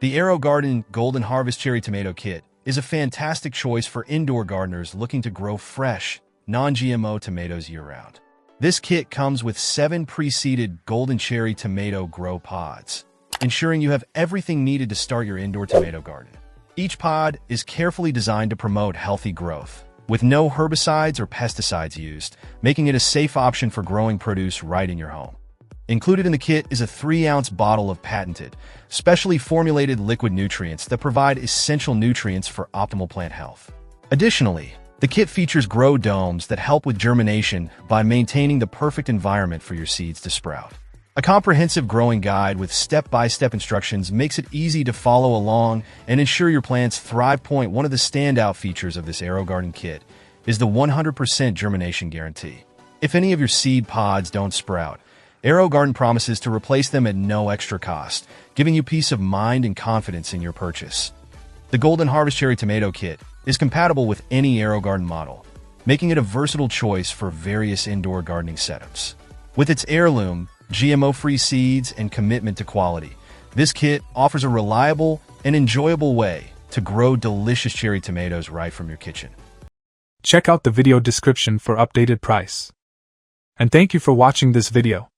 The AeroGarden Golden Harvest Cherry Tomato Kit is a fantastic choice for indoor gardeners looking to grow fresh, non-GMO tomatoes year-round. This kit comes with 7 pre-seeded golden cherry tomato grow pods, ensuring you have everything needed to start your indoor tomato garden. Each pod is carefully designed to promote healthy growth, with no herbicides or pesticides used, making it a safe option for growing produce right in your home. Included in the kit is a 3-ounce bottle of patented, specially formulated liquid nutrients that provide essential nutrients for optimal plant health. Additionally, the kit features grow domes that help with germination by maintaining the perfect environment for your seeds to sprout. A comprehensive growing guide with step-by-step instructions makes it easy to follow along and ensure your plants thrive. One of the standout features of this AeroGarden kit is the 100% germination guarantee. If any of your seed pods don't sprout, AeroGarden promises to replace them at no extra cost, giving you peace of mind and confidence in your purchase. The Golden Harvest Cherry Tomato Kit is compatible with any AeroGarden model, making it a versatile choice for various indoor gardening setups. With its heirloom, GMO-free seeds, and commitment to quality, this kit offers a reliable and enjoyable way to grow delicious cherry tomatoes right from your kitchen. Check out the video description for updated price. And thank you for watching this video.